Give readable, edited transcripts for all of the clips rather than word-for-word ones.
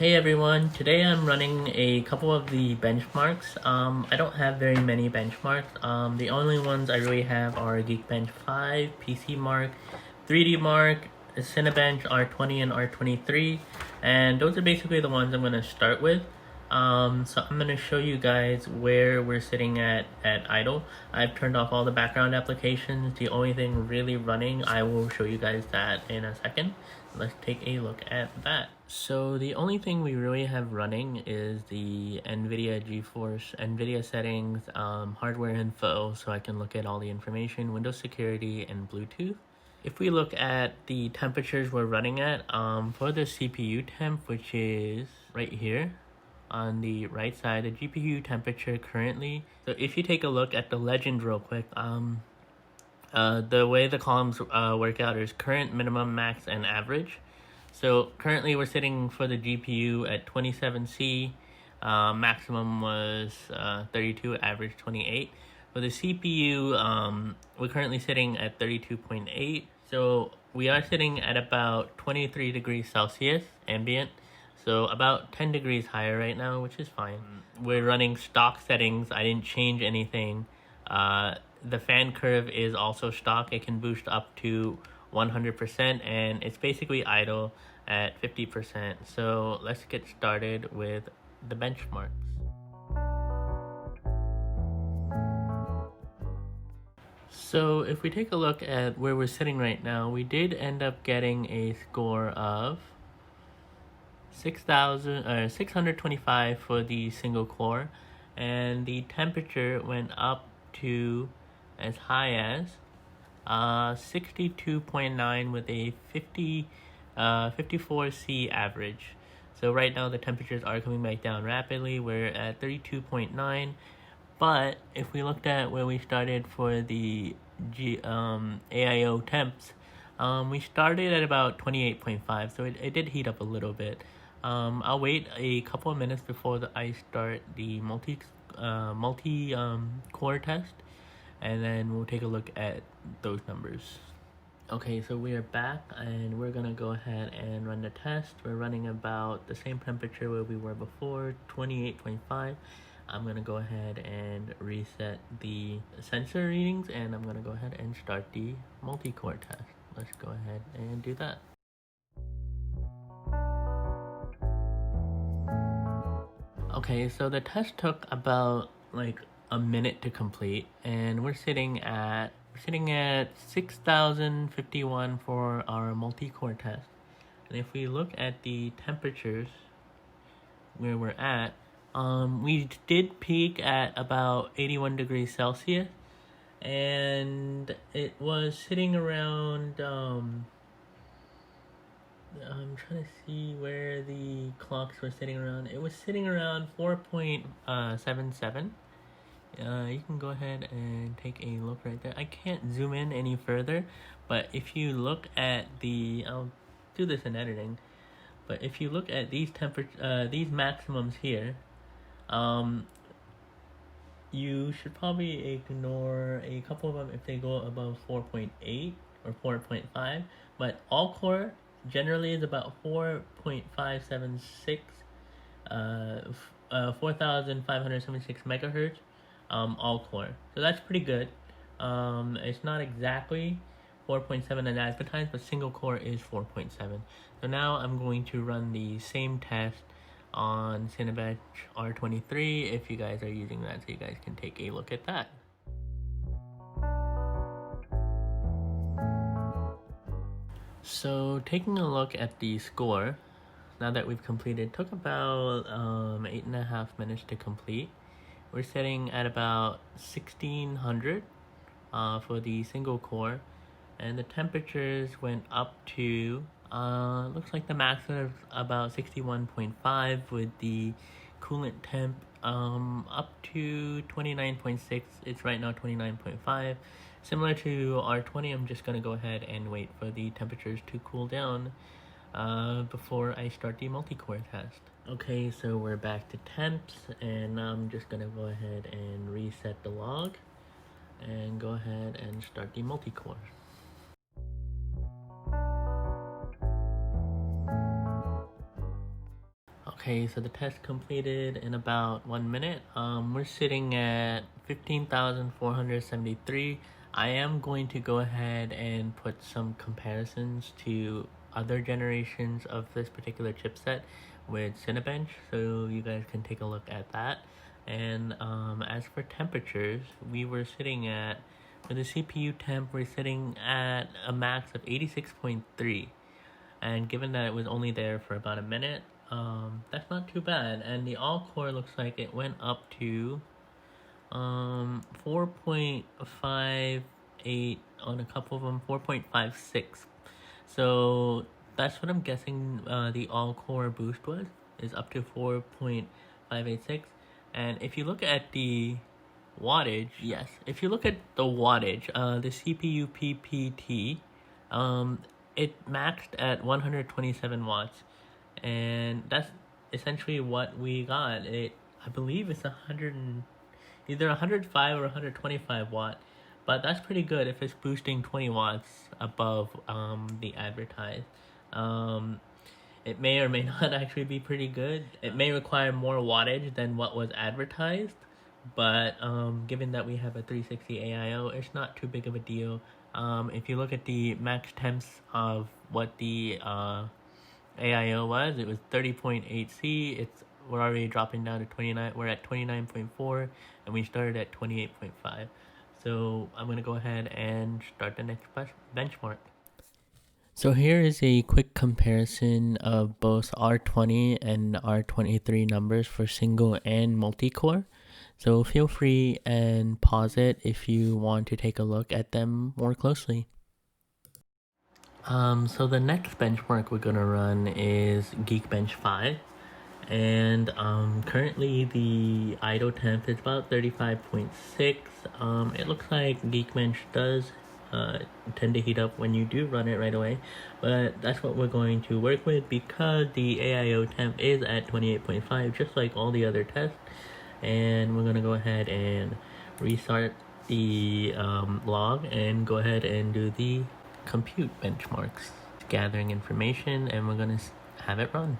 Hey everyone, today I'm running a couple of the benchmarks. I don't have very many benchmarks. The only ones I really have are Geekbench 5, PCMark, 3DMark, Cinebench R20 and R23, and those are basically the ones I'm going to start with. So I'm going to show you guys where we're sitting at idle. I've turned off all the background applications. The only thing really running, I will show you guys that in a second. Let's take a look at that. So the only thing we really have running is the NVIDIA settings, hardware info, so I can look at all the information, Windows security, and Bluetooth. If we look at the temperatures we're running at, for the CPU temp, which is right here on the right side, the GPU temperature currently. So if you take a look at the legend real quick, the way the columns work out is current, minimum, max, and average. So currently we're sitting for the GPU at 27C, maximum was 32, average 28. For the CPU, we're currently sitting at 32.8. So we are sitting at about 23 degrees Celsius ambient. So about 10 degrees higher right now, which is fine. We're running stock settings. I didn't change anything. The fan curve is also stock. It can boost up to 100% and it's basically idle at 50%. So let's get started with the benchmarks. So if we take a look at where we're sitting right now, we did end up getting a score of 625 for the single core, and the temperature went up to as high as 62.9 with a 54C average. So right now the temperatures are coming back down rapidly. We're at 32.9, but if we looked at where we started for the AIO temps, we started at about 28.5, so it did heat up a little bit. I'll wait a couple of minutes before I start the multi core test, and then we'll take a look at those numbers. Okay, so we are back and we're gonna go ahead and run the test. We're running about the same temperature where we were before, 28.5. I'm gonna go ahead and reset the sensor readings, and I'm gonna go ahead and start the multi-core test. Let's go ahead and do that. Okay, so the test took about like a minute to complete, and we're sitting at 6,051 for our multi-core test. And if we look at the temperatures where we're at, we did peak at about 81 degrees Celsius, and it was sitting around I'm trying to see where the clocks were sitting around. It was sitting around 4.77. You can go ahead and take a look right there. I can't zoom in any further, but if you look at I'll do this in editing, but if you look at these these maximums here, you should probably ignore a couple of them if they go above 4.8 or 4.5, but all core generally is about 4.576, 4,576 megahertz, all core. So that's pretty good. It's not exactly 4.7 as advertised, but single core is 4.7. So now I'm going to run the same test on Cinebench R23 if you guys are using that, so you guys can take a look at that. So taking a look at the score, now that we've completed, took about 8.5 minutes to complete. We're sitting at about 1600 for the single core, and the temperatures went up to looks like the max was about 61.5 with the coolant temp up to 29.6. It's right now 29.5. Similar to R20, I'm just going to go ahead and wait for the temperatures to cool down before I start the multi-core test. Okay, so we're back to temps, and I'm just going to go ahead and reset the log and go ahead and start the multi-core. Okay, so the test completed in about 1 minute. We're sitting at 15,473. I am going to go ahead and put some comparisons to other generations of this particular chipset with Cinebench, so you guys can take a look at that. And as for temperatures, we were sitting at, for the CPU temp, we're sitting at a max of 86.3. And given that it was only there for about a minute, that's not too bad. And the all core looks like it went up to 4.58 on a couple of them, 4.56. So that's what I'm guessing the all core boost was, is up to 4.586. And if you look at the wattage, yes, if you look at the wattage, the CPU PPT, it maxed at 127 watts, and that's essentially what we got. I believe it's either 105 or 125 watt, but that's pretty good if it's boosting 20 watts above the advertised. It may or may not actually be pretty good. It may require more wattage than what was advertised, but given that we have a 360 AIO, it's not too big of a deal. If you look at the max temps of what the AIO was, it was 30.8C. We're already dropping down to 29. We're at 29.4, and we started at 28.5. So I'm gonna go ahead and start the next benchmark. So here is a quick comparison of both R20 and R23 numbers for single and multi-core. So feel free and pause it if you want to take a look at them more closely. So the next benchmark we're gonna run is Geekbench 5. And currently the idle temp is about 35.6. It looks like Geekbench does tend to heat up when you do run it right away, but that's what we're going to work with because the AIO temp is at 28.5, just like all the other tests. And we're gonna go ahead and restart the log and go ahead and do the compute benchmarks, gathering information, and we're gonna have it run.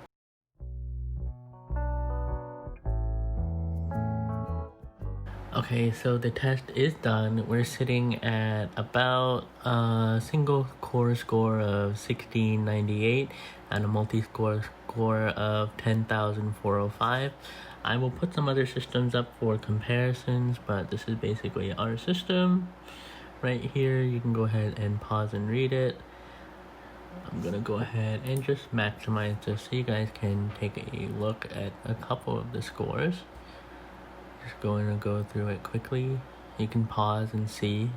Okay, so the test is done. We're sitting at about a single core score of 1698 and a multi-core score of 10,405. I will put some other systems up for comparisons, but this is basically our system. Right here, you can go ahead and pause and read it. I'm gonna go ahead and just maximize this so you guys can take a look at a couple of the scores. Just going to go through it quickly. You can pause and see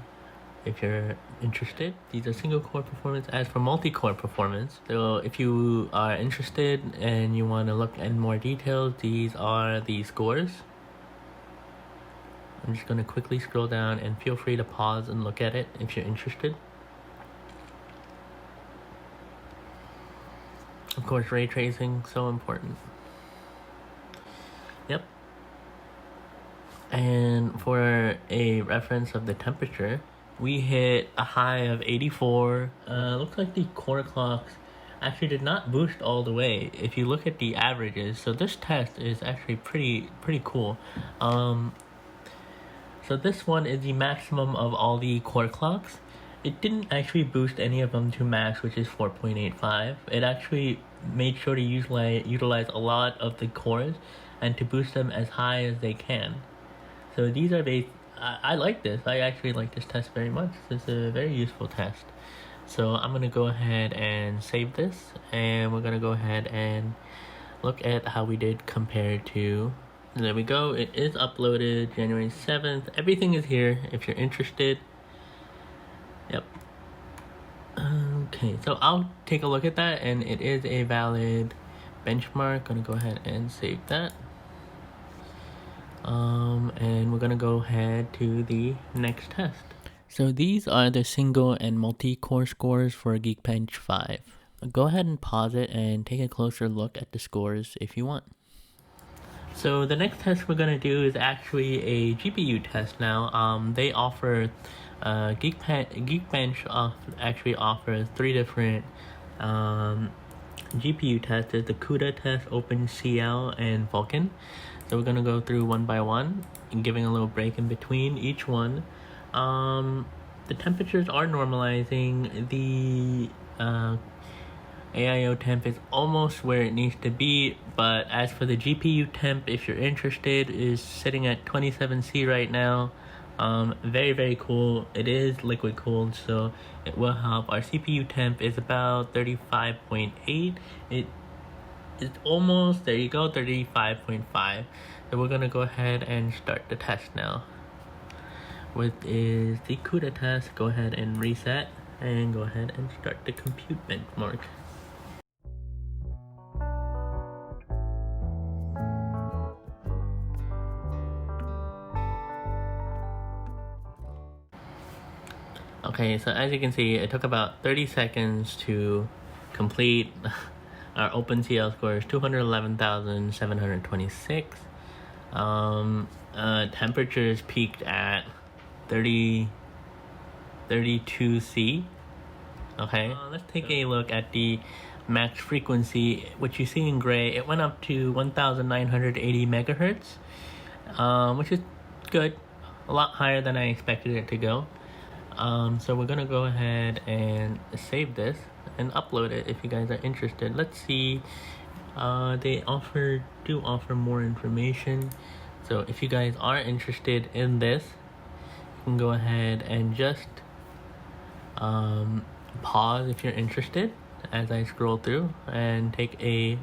if you're interested. These are single core performance. As for multi-core performance, so if you are interested and you want to look in more details, these are the scores. I'm just going to quickly scroll down and feel free to pause and look at it if you're interested. Of course, ray tracing, so important. Yep. And for a reference of the temperature, we hit a high of 84. Looks like the core clocks actually did not boost all the way if you look at the averages. So this test is actually pretty cool. So this one is the maximum of all the core clocks. It didn't actually boost any of them to max, which is 4.85. It actually made sure to utilize a lot of the cores and to boost them as high as they can. So these are I like this. I actually like this test very much. This is a very useful test. So I'm going to go ahead and save this, and we're going to go ahead and look at how we did compared to. There we go. It is uploaded January 7th. Everything is here if you're interested. Yep. Okay, so I'll take a look at that, and it is a valid benchmark. Going to go ahead and save that. And we're gonna go ahead to the next test. So these are the single and multi-core scores for Geekbench 5. Go ahead and pause it and take a closer look at the scores if you want. So the next test we're gonna do is actually a GPU test now. They offer, Geekbench actually offers 3 different GPU test is the CUDA test, OpenCL, and Vulkan. So we're gonna go through one by one and giving a little break in between each one. The temperatures are normalizing. The AIO temp is almost where it needs to be, but as for the GPU temp, if you're interested, is sitting at 27C right now. Very, very cool. It is liquid cooled, so it will help. Our CPU temp is about 35.8. It's almost, there you go, 35.5. So we're gonna go ahead and start the test now. What is the CUDA test? Go ahead and reset and go ahead and start the compute benchmark. Okay, so as you can see, it took about 30 seconds to complete. Our OpenCL score is 211,726. Temperatures peaked at 32C. Okay, let's take a look at the max frequency, which you see in gray. It went up to 1,980 megahertz, which is good, a lot higher than I expected it to go. So we're gonna go ahead and save this and upload it if you guys are interested. Let's see. They do offer more information. So if you guys are interested in this, you can go ahead and just pause if you're interested as I scroll through and take a You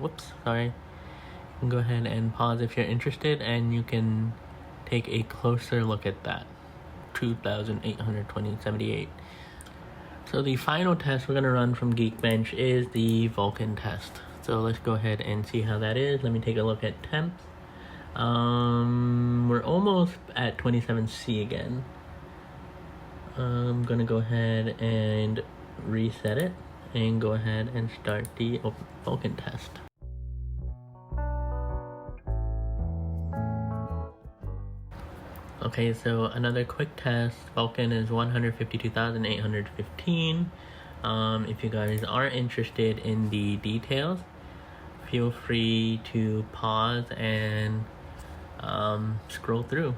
can go ahead and pause if you're interested, and you can take a closer look at that. 2,878. So the final test we're going to run from Geekbench is the Vulkan test. So let's go ahead and see how that is. Let me take a look at temps. We're almost at 27C again. I'm going to go ahead and reset it and go ahead and start the Vulkan test. Okay, so another quick test. Vulkan is 152,815. If you guys are interested in the details, feel free to pause and scroll through.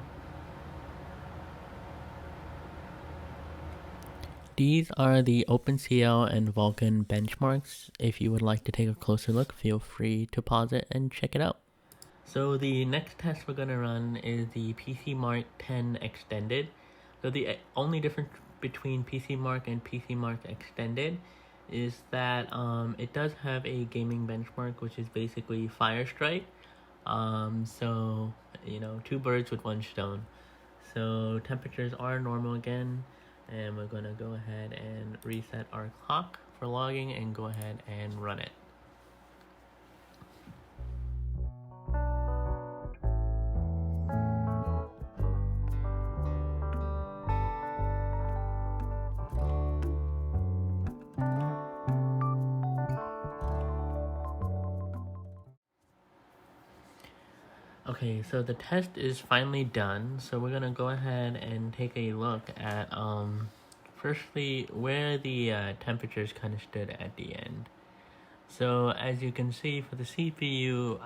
These are the OpenCL and Vulkan benchmarks. If you would like to take a closer look, feel free to pause it and check it out. So the next test we're going to run is the PCMark 10 Extended. So the only difference between PCMark and PCMark Extended is that it does have a gaming benchmark, which is basically Firestrike. So, you know, two birds with one stone. So temperatures are normal again, and we're going to go ahead and reset our clock for logging and go ahead and run it. Okay, so the test is finally done. So we're gonna go ahead and take a look at firstly where the temperatures kind of stood at the end. So as you can see, for the CPU,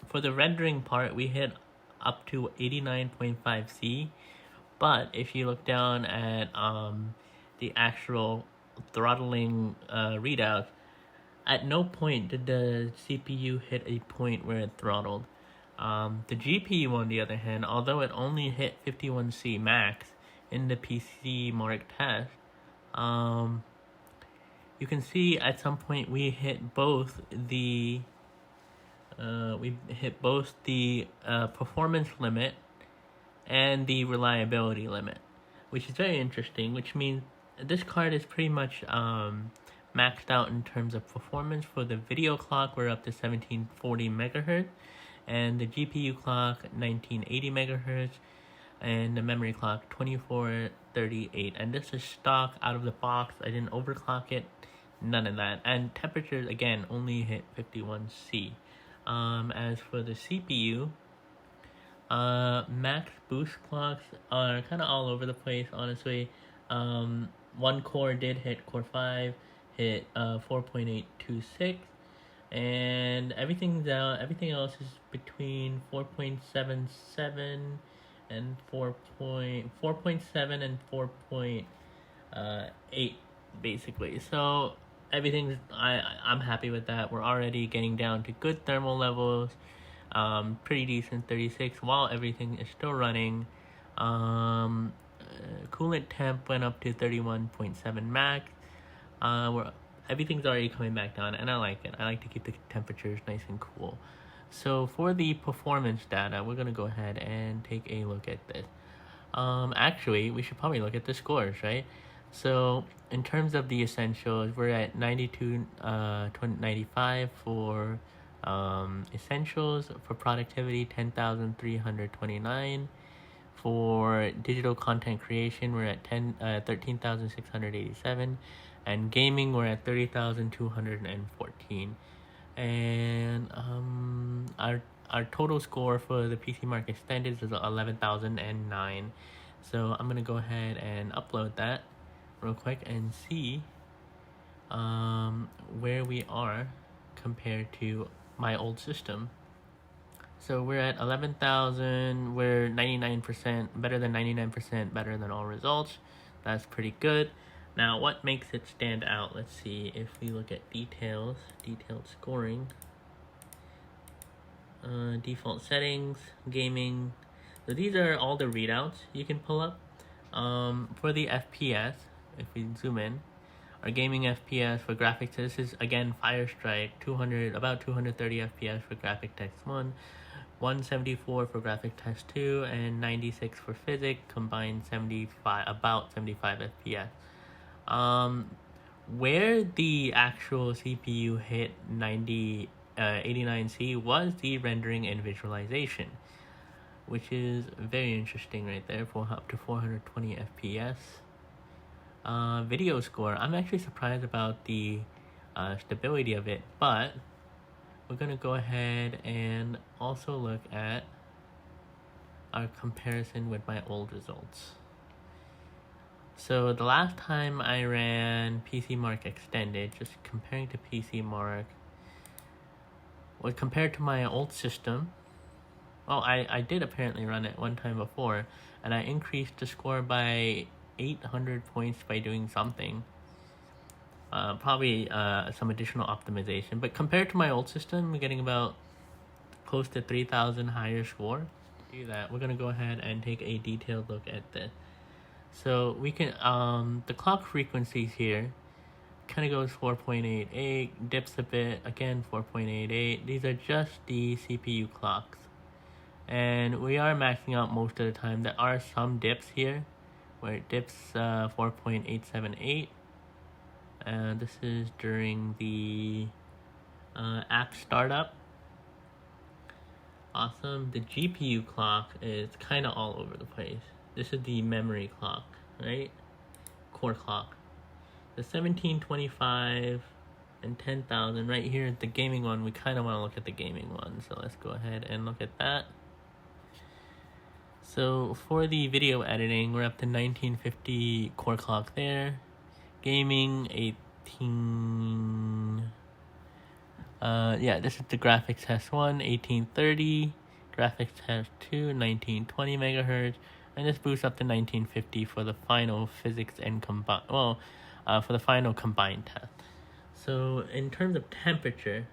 for the rendering part, we hit up to 89.5C. But if you look down at the actual throttling readout, at no point did the CPU hit a point where it throttled. The GPU, on the other hand, although it only hit 51C max in the PCMark test, you can see at some point we hit both the performance limit and the reliability limit, which is very interesting, which means this card is pretty much maxed out in terms of performance. For the video clock, we're up to 1740 megahertz, and the GPU clock 1980 megahertz, and the memory clock 2438. And this is stock out of the box. I didn't overclock it, none of that. And temperatures again only hit 51C. As for the CPU, max boost clocks are kind of all over the place, honestly. One core did hit core 5, hit 4.826. and everything else is between 4.77 and 4.7 and 4.8 basically. So I'm happy with that. We're already getting down to good thermal levels, pretty decent 36 while everything is still running. Coolant temp went up to 31.7 max. Everything's already coming back down, and I like it. I like to keep the temperatures nice and cool. So for the performance data, we're gonna go ahead and take a look at this. Actually, we should probably look at the scores, right? So in terms of the essentials, we're at 9295 for essentials. For productivity, 10,329. For digital content creation, we're at 13,687, and gaming we're at 30,214. And our total score for the PCMark extended is 11,009. So I'm gonna go ahead and upload that real quick and see where we are compared to my old system. So we're at 11,000. We're 99% better than 99% better than all results. That's pretty good. Now, what makes it stand out? Let's see if we look at detailed scoring, default settings, gaming. So these are all the readouts you can pull up. For the FPS, if we zoom in, our gaming FPS for graphics, this is again Firestrike, about 230 FPS for graphic text 1, 174 for graphic test 2, and 96 for physics, combined about 75 FPS. Where the actual CPU hit 89C was the rendering and visualization, which is very interesting right there, for up to 420 FPS. Video score, I'm actually surprised about the stability of it, but we're gonna go ahead and also look at our comparison with my old results. So the last time I ran PCMark Extended, just comparing to PCMark, was compared to my old system. Oh, I did apparently run it one time before, and I increased the score by 800 points by doing something. Probably some additional optimization, but compared to my old system, we're getting about close to 3,000 higher score. To do that, we're gonna go ahead and take a detailed look at this. So we can, the clock frequencies here kind of goes 4.88, dips a bit, again 4.88. These are just the CPU clocks, and we are maxing out most of the time. There are some dips here where it dips 4.878, and this is during the app startup. Awesome. The GPU clock is kind of all over the place. This is the memory clock, right? Core clock. The 1725 and 10,000 right here. The gaming one, we kind of want to look at the gaming one, so let's go ahead and look at that. So for the video editing, we're up to 1950 core clock there. Gaming 18. Yeah, this is the graphics test 1, 1830. Graphics test 2, 1920 megahertz. And this boosts up to 1950 for the final physics and for the final combined test. So in terms of temperature,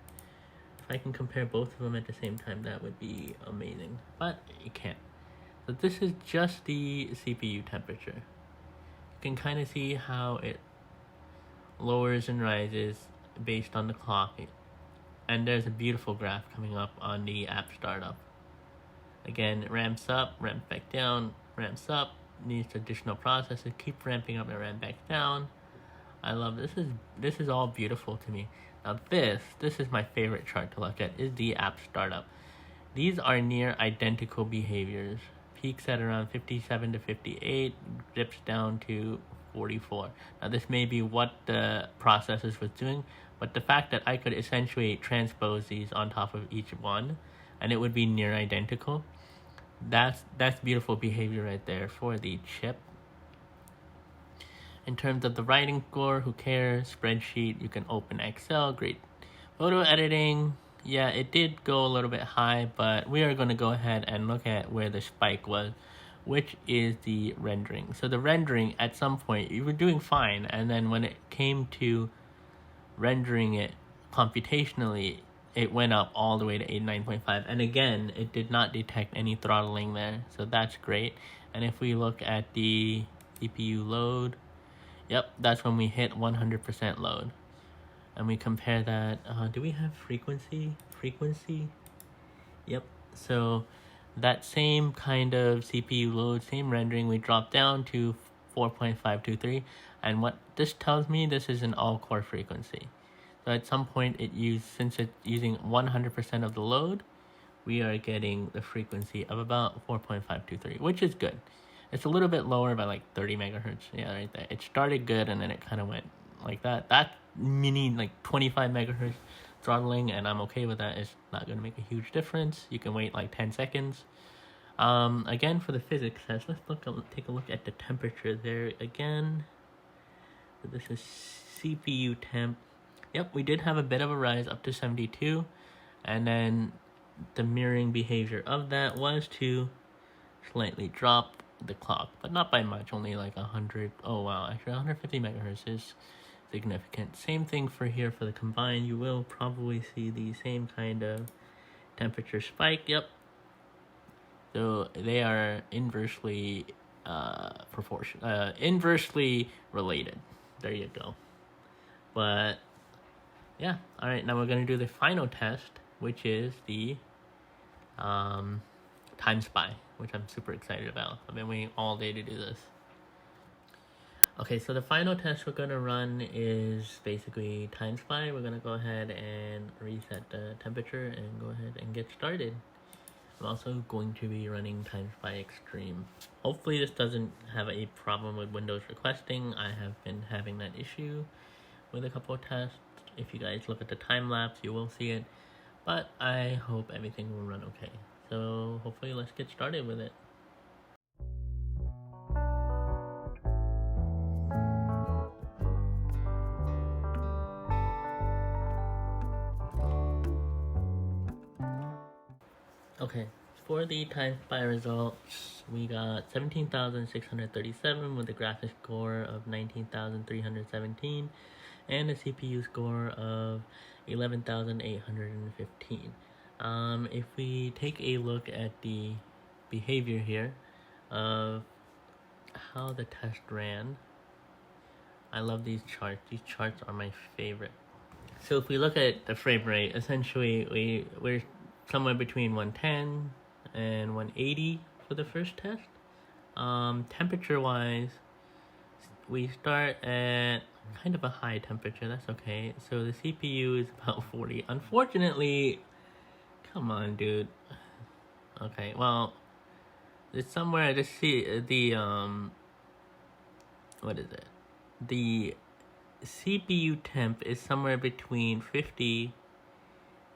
if I can compare both of them at the same time, that would be amazing. But you can't. So this is just the CPU temperature. You can kind of see how it lowers and rises based on the clock. And there's a beautiful graph coming up on the app startup. Again, it ramps up, ramps back down, ramps up, needs additional processes, keep ramping up and ramp back down. I love this. This is all beautiful to me. Now this is my favorite chart to look at, is the app startup. These are near identical behaviors. Peaks at around 57 to 58, dips down to 44. Now this may be what the processors was doing, but the fact that I could essentially transpose these on top of each one, and it would be near identical, that's beautiful behavior right there for the chip. In terms of the writing score, who cares? Spreadsheet, you can open Excel, great Photo editing, yeah, it did go a little bit high, but we are going to go ahead and look at where the spike was, which is the rendering. So the rendering, at some point, you were doing fine, and then when it came to rendering it computationally, it went up all the way to 89.5, and again, it did not detect any throttling there, so that's great. And if we look at the CPU load, yep, that's when we hit 100% load. And we compare that, do we have frequency? Yep, so that same kind of CPU load, same rendering, we drop down to 4.523, and what this tells me, this is an all-core frequency. So at some point, since it's using 100% of the load, we are getting the frequency of about 4.523, which is good. It's a little bit lower by like 30 megahertz. Yeah, right there. It started good, and then it kind of went like that. That mini like 25 megahertz throttling, and I'm okay with that. It's not going to make a huge difference. You can wait like 10 seconds. Again, for the physics test, let's take a look at the temperature there again. So this is CPU temp. Yep, we did have a bit of a rise up to 72, and then the mirroring behavior of that was to slightly drop the clock, but not by much, only like 100. Oh wow, actually 150 megahertz is significant. Same thing for here for the combined. You will probably see the same kind of temperature spike. Yep. So they are inversely inversely related. There you go. But yeah, all right, now we're going to do the final test, which is the Timespy, which I'm super excited about. I've been waiting all day to do this. Okay, so the final test we're going to run is basically Timespy. We're going to go ahead and reset the temperature and go ahead and get started. I'm also going to be running Timespy Extreme. Hopefully this doesn't have a problem with Windows requesting. I have been having that issue with a couple of tests. If you guys look at the time lapse, you will see it. But I hope everything will run okay. So hopefully let's get started with it. Okay, for the Timespy results, we got 17,637 with a graphics score of 19,317 and a CPU score of 11,815. If we take a look at the behavior here of how the test ran, I love these charts. These charts are my favorite. So if we look at the frame rate, essentially we're somewhere between 110 and 180 for the first test. Temperature wise, we start at kind of a high temperature. That's okay. So the CPU is about 40. Unfortunately, come on, dude. Okay, well, it's somewhere. I just see the what is it? The CPU temp is somewhere between 50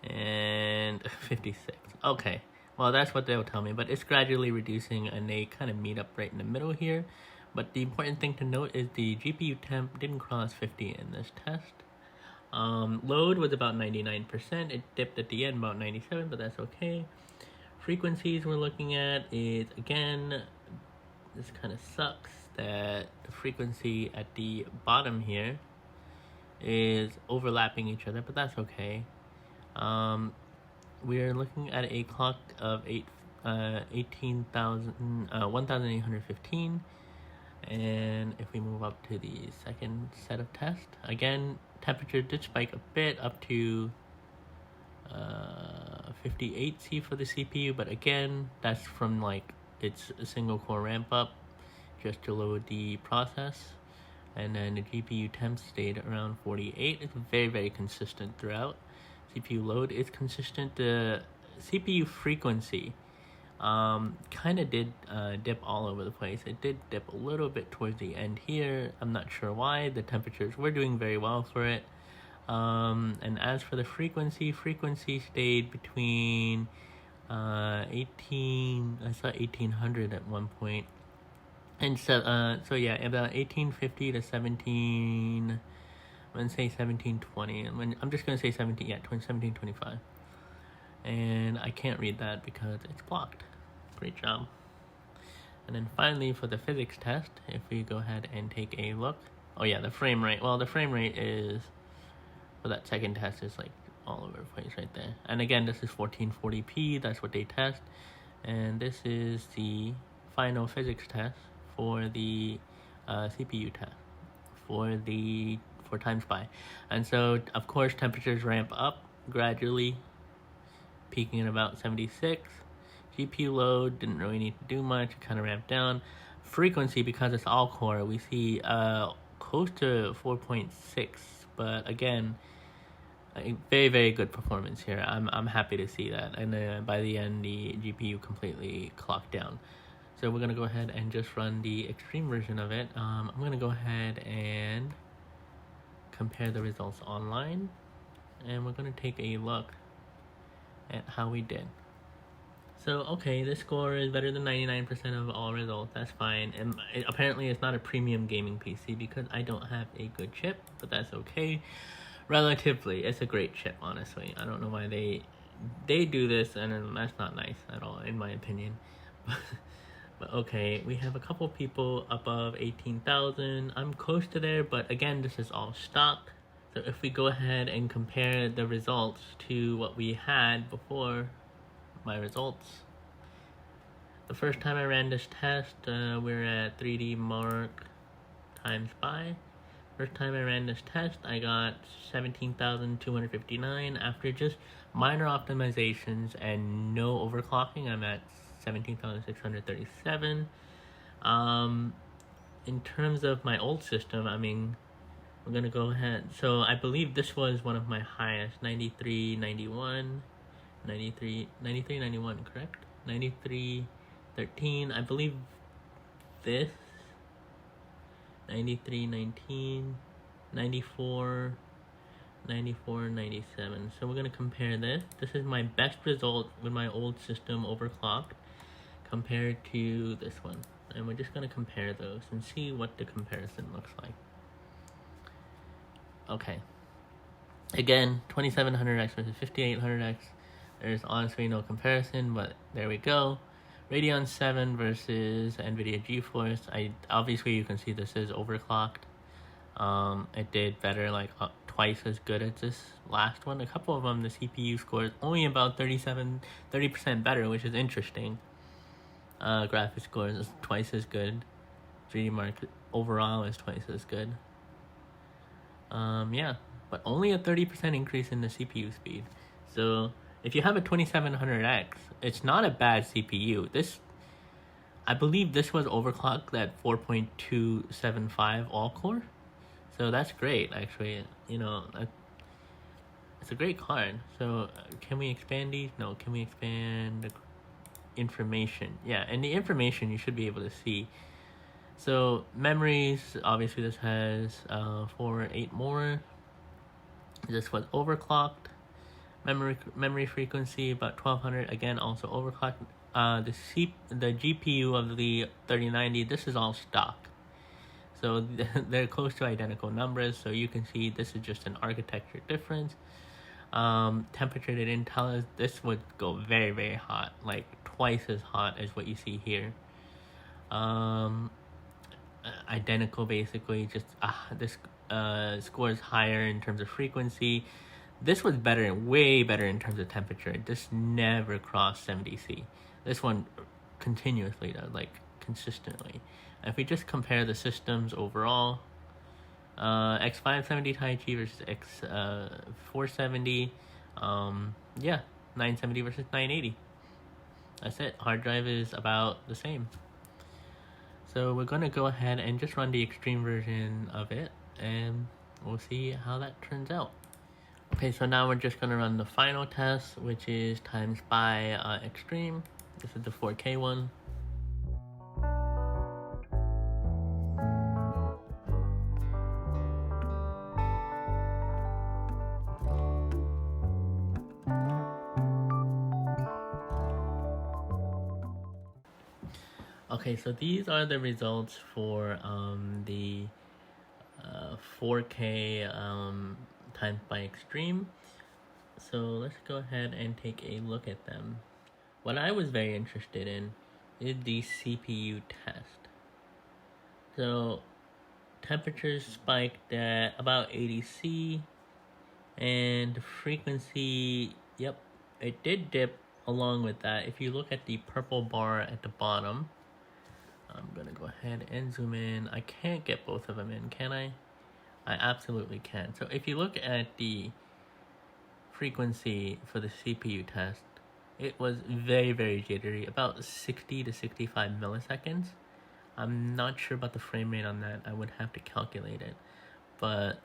and 56. Okay, well, that's what they'll tell me, but it's gradually reducing, and they kind of meet up right in the middle here. But the important thing to note is the GPU temp didn't cross 50 in this test. Load was about 99%. It dipped at the end about 97, but that's okay. Frequencies we're looking at is, again, this kind of sucks that the frequency at the bottom here is overlapping each other, but that's okay. We're looking at a clock of 1,815. And if we move up to the second set of tests, again, temperature did spike a bit up to 58 C for the CPU, but again, that's from like it's a single core ramp up just to load the process. And then the GPU temp stayed around 48. It's very, very consistent throughout. CPU load is consistent. The CPU frequency kind of did dip all over the place. It did dip a little bit towards the end here. I'm not sure why. The temperatures were doing very well for it. And as for the frequency stayed between 1800 at one point. And so yeah, about 1850 to 17 I'm gonna say 1720, and I'm just gonna say 1725. And I can't read that because it's blocked. Great job. And then finally for the physics test, if we go ahead and take a look. Oh yeah, the frame rate. Well, the frame rate is, for that second test, is like all over the place right there. And again, this is 1440p, that's what they test. And this is the final physics test for the CPU test for Timespy. And so of course temperatures ramp up gradually, peaking at about 76. GPU load didn't really need to do much, it kind of ramped down. Frequency, because it's all core, we see close to 4.6, but again, very, very good performance here. I'm happy to see that. And by the end, the GPU completely clocked down. So we're gonna go ahead and just run the extreme version of it. I'm gonna go ahead and compare the results online, and we're gonna take a look at how we did. So okay, this score is better than 99% of all results. That's fine. And apparently it's not a premium gaming PC because I don't have a good chip, but that's okay. Relatively, it's a great chip, honestly. I don't know why they do this, and that's not nice at all, in my opinion. But okay, we have a couple people above 18,000. I'm close to there, but again, this is all stock. So if we go ahead and compare the results to what we had before, my results. The first time I ran this test, we're at 3DMark Timespy. First time I ran this test, I got 17,259. After just minor optimizations and no overclocking, I'm at 17,637. In terms of my old system, I mean, we're gonna go ahead. So I believe this was one of my highest, 9391, 9391, correct? 9313. I believe this 9319, 94, 94, 97. So we're gonna compare this. This is my best result with my old system overclocked compared to this one. And we're just gonna compare those and see what the comparison looks like. Okay. Again, 2700X versus 5800X. There's honestly no comparison, but there we go. Radeon 7 versus NVIDIA GeForce. Obviously you can see this is overclocked. It did better, like twice as good as this last one. A couple of them, the CPU scored only about 30% better, which is interesting. Graphics scores is twice as good. 3DMark overall is twice as good. Yeah, but only a 30% increase in the CPU speed. So if you have a 2700X, it's not a bad CPU. I believe this was overclocked at 4.275 all-core. So that's great, actually. You know, it's a great card. So can we expand these? No, can we expand the information? Yeah, and the information you should be able to see. So memories, obviously this has 4 or 8 more. This was overclocked. Memory frequency about 1200, again also overclocked. The GPU of the 3090, this is all stock. So they're close to identical numbers, so you can see this is just an architecture difference. Temperature, they didn't tell us. This would go very, very hot, like twice as hot as what you see here. Identical basically, just this scores higher in terms of frequency. This was better, way better in terms of temperature. This never crossed 70°C. This one continuously does, like consistently. If we just compare the systems overall, X570 Taichi versus X470, yeah, 970 versus 980. That's it. Hard drive is about the same. So we're gonna go ahead and just run the extreme version of it, and we'll see how that turns out. Okay, so now we're just gonna run the final test, which is Timespy Extreme. This is the 4K one. Okay, so these are the results for the 4K Timespy Extreme. So let's go ahead and take a look at them. What I was very interested in is the CPU test. So temperatures spiked at about 80°C, and frequency, yep, it did dip along with that. If you look at the purple bar at the bottom, I'm gonna go ahead and zoom in. I can't get both of them in, can I? I absolutely can. So if you look at the frequency for the CPU test, it was very, very jittery, about 60 to 65 milliseconds. I'm not sure about the frame rate on that. I would have to calculate it. But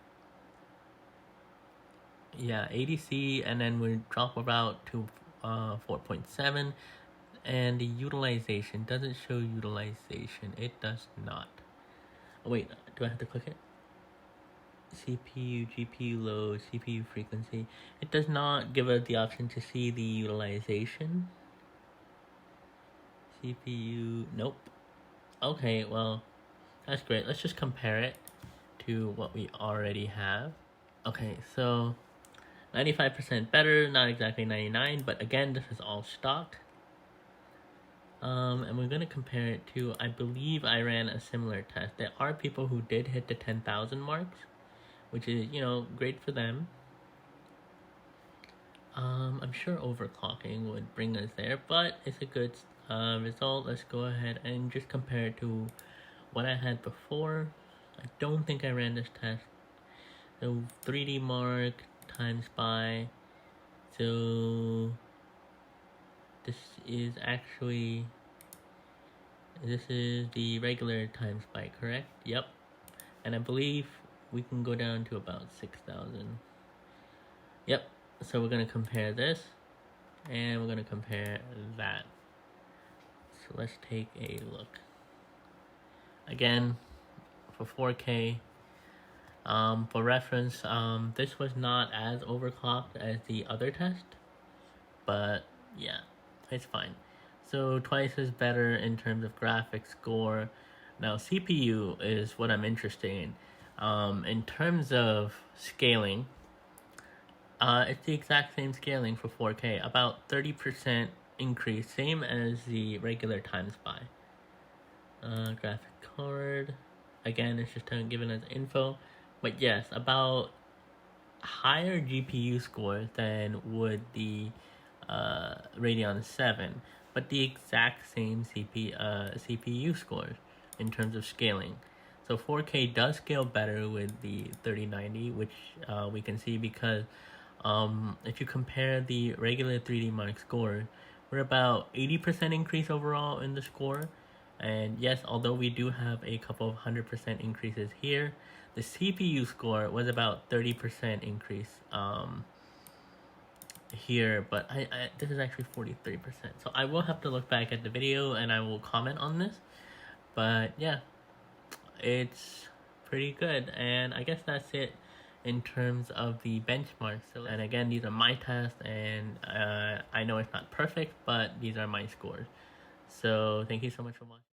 yeah, 80°C, and then we drop about to 4.7. And the utilization doesn't show utilization. It does not. Oh, wait, do I have to click it? CPU, GPU load, CPU frequency. It does not give us the option to see the utilization. CPU, nope. Okay, well, that's great. Let's just compare it to what we already have. Okay, so 95% better, not exactly 99, but again, this is all stock. And we're going to compare it to, I believe I ran a similar test. There are people who did hit the 10,000 marks, which is, you know, great for them. I'm sure overclocking would bring us there, but it's a good result. Let's go ahead and just compare it to what I had before. I don't think I ran this test. So 3DMark, Timespy. So this is actually, this is the regular Timespy, correct? Yep. And I believe we can go down to about 6,000. Yep. So we're going to compare this, and we're going to compare that. So let's take a look. Again, for 4K, for reference, this was not as overclocked as the other test, but yeah, it's fine. So twice as better in terms of graphics score. Now CPU is what I'm interested in. In terms of scaling, it's the exact same scaling for 4K, about 30% increase, same as the regular Timespy. Graphic card, again, it's just giving us info, but yes, about higher GPU score than would the Radeon 7, but the exact same CPU scores in terms of scaling. So 4K does scale better with the 3090, which we can see because if you compare the regular 3DMark score, we're about 80% increase overall in the score. And yes, although we do have a couple of 100% increases here, the CPU score was about 30% increase here, but this is actually 43%. So I will have to look back at the video and I will comment on this. But yeah, it's pretty good. And I guess that's it in terms of the benchmarks. So, and again, these are my tests, and I know it's not perfect, but these are my scores. So thank you so much for watching.